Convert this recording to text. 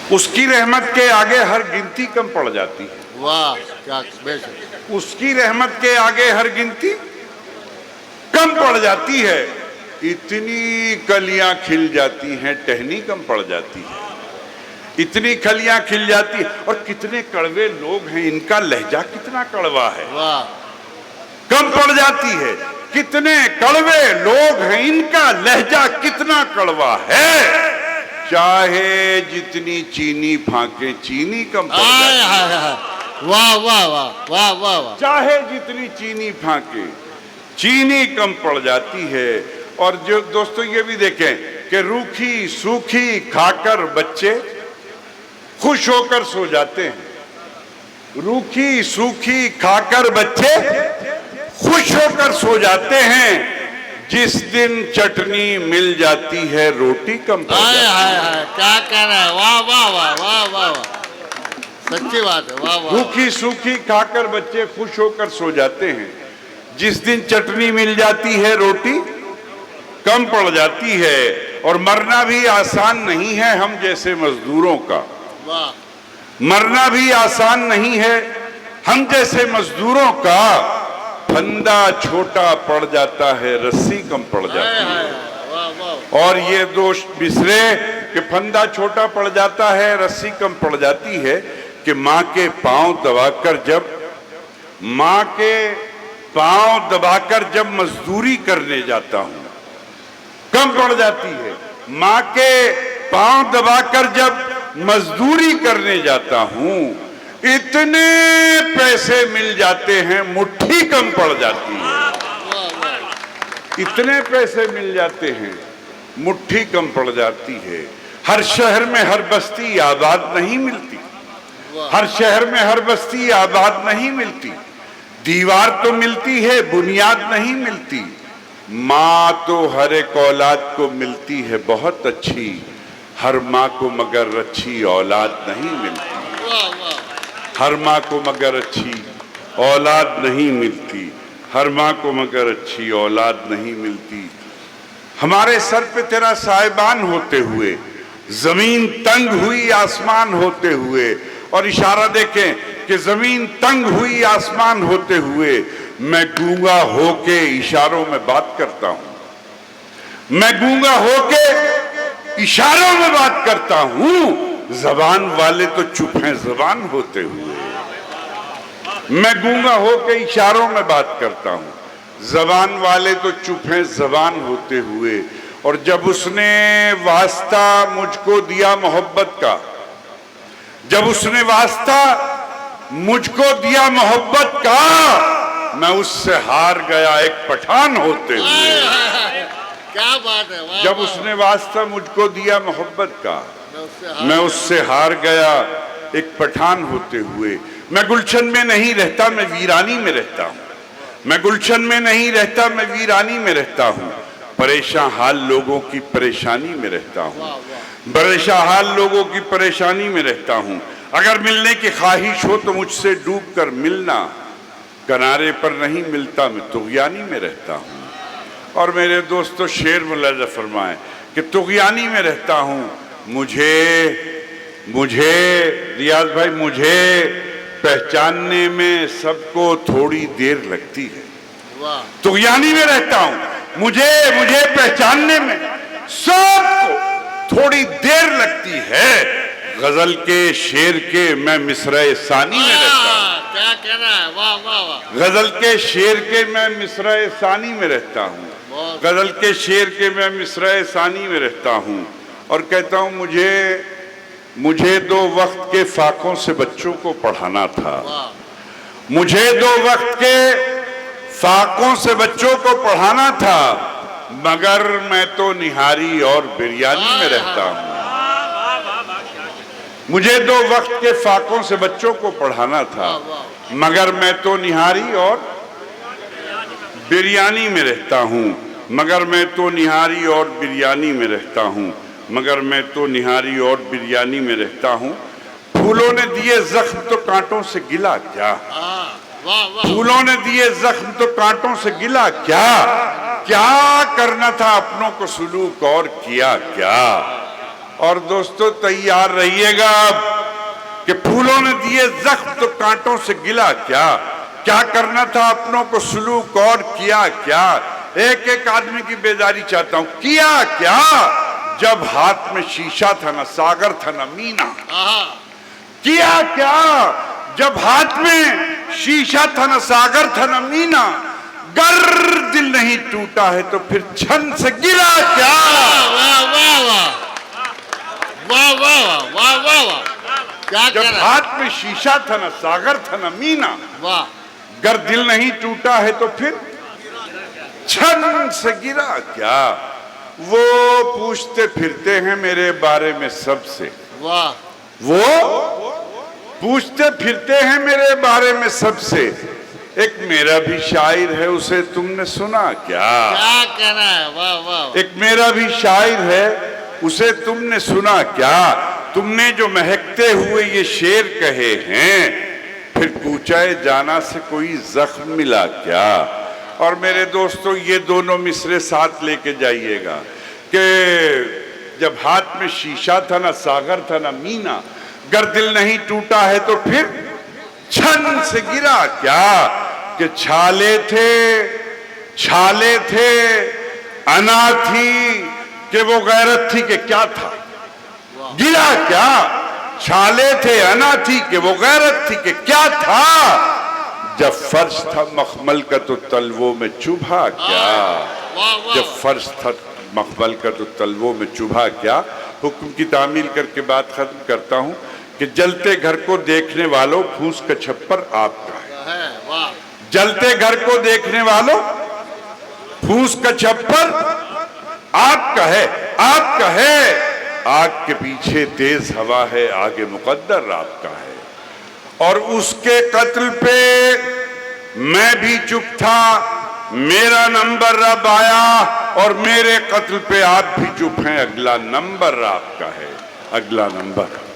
اس کی رحمت کے آگے ہر گنتی کم پڑ جاتی ہے. واہ کیا بے شک. اس کی رحمت کے آگے ہر گنتی کم پڑ جاتی ہے. اتنی کلیاں کھل جاتی ہیں ٹہنی کم پڑ جاتی ہے. اتنی کلیاں کھل جاتی ہیں. اور کتنے کڑوے لوگ ہیں, ان کا لہجہ کتنا کڑوا ہے, واہ کم پڑ جاتی ہے. کتنے کڑوے لوگ ہیں, ان کا لہجہ کتنا کڑوا ہے. چاہے جتنی چینی پھانکے چینی کم پڑ جاتی ہے. واہ واہ واہ واہ واہ واہ. چاہے جتنی چینی پھانکے چینی کم پڑ جاتی ہے. اور جو دوستو یہ بھی دیکھیں کہ روکھی سوکھی کھا کر بچے خوش ہو کر سو جاتے ہیں. روکھی سوکھی کھا کر بچے خوش ہو کر سو جاتے ہیں. جس دن چٹنی مل جاتی ہے روٹی کم پڑ جاتی ہے. کیا کہہ رہا ہے. واہ واہ واہ واہ واہ واہ. سچی بات ہے. واہ واہ. روکھی سوکھی کھا کر بچے خوش ہو کر سو جاتے ہیں. جس دن چٹنی مل جاتی ہے روٹی کم پڑ جاتی ہے. اور مرنا بھی آسان نہیں ہے ہم جیسے مزدوروں کا. واہ. مرنا بھی آسان نہیں ہے ہم جیسے مزدوروں کا. پھندا چھوٹا پڑ جاتا ہے رسی کم پڑ جاتی ہے. واہ واہ. اور یہ دوش بسرے کہ پھندا چھوٹا پڑ جاتا ہے رسی کم پڑ جاتی ہے. کہ ماں کے پاؤں دبا کر جب مزدوری کرنے جاتا ہوں کم پڑ جاتی ہے. ماں کے پاؤں دبا کر جب مزدوری کرنے جاتا ہوں اتنے پیسے مل جاتے ہیں مٹھی کم پڑ جاتی ہے. اتنے پیسے مل جاتے ہیں مٹھی کم پڑ جاتی ہے. ہر شہر میں ہر بستی آباد نہیں ملتی. ہر شہر میں ہر بستی آباد نہیں ملتی. دیوار تو ملتی ہے بنیاد نہیں ملتی. ماں تو ہر ایک اولاد کو ملتی ہے بہت اچھی. ہر ماں کو مگر اچھی اولاد نہیں ملتی. ہر ماں کو مگر اچھی اولاد نہیں ملتی. ہر ماں کو مگر اچھی اولاد نہیں ملتی. ہمارے سر پہ تیرا سائبان ہوتے ہوئے زمین تنگ ہوئی آسمان ہوتے ہوئے. اور اشارہ دیکھیں کہ زمین تنگ ہوئی آسمان ہوتے ہوئے میں گونگا ہو کے اشاروں میں بات کرتا ہوں. میں گونگا ہو کے اشاروں میں بات کرتا ہوں. زبان والے تو چپ ہیں زبان ہوتے ہوئے. میں گونگا ہو کے اشاروں میں بات کرتا ہوں. زبان والے تو چپ ہیں زبان ہوتے ہوئے. اور جب اس نے واسطہ مجھ کو دیا محبت کا, جب اس نے واسطہ مجھ کو دیا محبت کا, میں اس سے ہار گیا ایک پٹھان ہوتے ہوئے. کیا بات ہے. جب اس نے واسطہ مجھ کو دیا محبت کا میں اس سے ہار گیا ایک پٹھان ہوتے ہوئے. میں گلشن میں نہیں رہتا میں ویرانی میں رہتا ہوں. میں گلشن میں نہیں رہتا میں ویرانی میں رہتا ہوں. پریشان حال لوگوں کی پریشانی میں رہتا ہوں. پریشان حال لوگوں کی پریشانی میں رہتا ہوں. اگر ملنے کی خواہش ہو تو مجھ سے ڈوب کر ملنا. کنارے پر نہیں ملتا میں طغیانی میں رہتا ہوں. اور میرے دوستو شعر ملاحظہ فرمائیں کہ طغیانی میں رہتا ہوں. مجھے ریاض بھائی مجھے پہچاننے میں سب کو تھوڑی دیر لگتی ہے. طغیانی میں رہتا ہوں. مجھے پہچاننے میں سب کو تھوڑی دیر لگتی ہے. غزل کے شعر کے میں مصرع ثانی میں رہتا ہوں. کیا کہنا ہے. واہ واہ واہ. غزل کے شعر کے میں مصرع ثانی میں رہتا ہوں. غزل کے شعر کے میں مصرع ثانی میں رہتا ہوں. اور کہتا ہوں مجھے 2 وقت کے فاقوں سے بچوں کو پڑھانا تھا. مجھے 2 وقت کے فاقوں سے بچوں کو پڑھانا تھا. مگر میں تو نہاری اور بریانی میں رہتا ہوں. مجھے 2 وقت کے فاقوں سے بچوں کو پڑھانا تھا. مگر میں تو نہاری اور بریانی میں رہتا ہوں. مگر میں تو نہاری اور بریانی میں رہتا ہوں. مگر میں تو نہاری اور بریانی میں رہتا ہوں. پھولوں نے دیے زخم تو کانٹوں سے گلا کیا. پھولوں نے دیے زخم تو کانٹوں سے گلا کیا. کیا کرنا تھا اپنوں کو سلوک اور کیا کیا. اور دوستو تیار رہیے گا کہ پھولوں نے دیے زخم تو کانٹوں سے گلا کیا کیا کرنا تھا اپنوں کو سلوک اور کیا کیا ایک ایک آدمی کی بیداری چاہتا ہوں کیا کیا جب ہاتھ میں شیشہ تھا نہ ساگر تھا نہ مینا کیا کیا جب ہاتھ میں شیشہ تھا نہ ساگر تھا نہ مینا گر دل نہیں ٹوٹا ہے تو پھر چھن سے گرا کیا واہ واہ واہ واہ واہ واہ واہ واہ کیا جب کہہ رہا ہے ہاتھ میں شیشہ تھا نہ ساگر تھا نہ مینا واہ گر دل نہیں ٹوٹا ہے تو پھر چھن سے گرا کیا وہ پوچھتے پھرتے ہیں میرے بارے میں سب سے واہ وہ پوچھتے پھرتے ہیں میرے بارے میں سب سے ایک میرا بھی شاعر ہے اسے تم نے سنا کیا کیا کہنا ہے واہ واہ ایک میرا بھی شاعر ہے اسے تم نے سنا کیا تم نے جو مہکتے ہوئے یہ شعر کہے ہیں پھر کوچائے جانا سے کوئی زخم ملا کیا اور میرے دوستو یہ دونوں مصرے ساتھ لے کے جائیے گا کہ جب ہاتھ میں شیشہ تھا نہ ساگر تھا نہ مینا گر دل نہیں ٹوٹا ہے تو پھر چھن سے گرا کیا کہ چھالے تھے انا تھی کہ وہ غیرت تھی کہ کیا تھا گرا کیا چھالے تھے انا تھی کہ وہ غیرت تھی کہ کیا تھا جب فرش تھا مخمل کا تو تلووں میں چبھا کیا جب فرش تھا مخمل کا تو تلووں میں چبھا کیا حکم کی تعمیل کر کے بات ختم کرتا ہوں کہ جلتے گھر کو دیکھنے والوں پھوس کا چھپر آپ کا ہے جلتے گھر کو دیکھنے والوں پھوس کا چھپر آپ کا ہے آپ کا ہے آگ کے پیچھے تیز ہوا ہے آگے مقدر آپ کا ہے اور اس کے قتل پہ میں بھی چپ تھا میرا نمبر رب آیا اور میرے قتل پہ آپ بھی چپ ہیں اگلا نمبر آپ کا ہے اگلا نمبر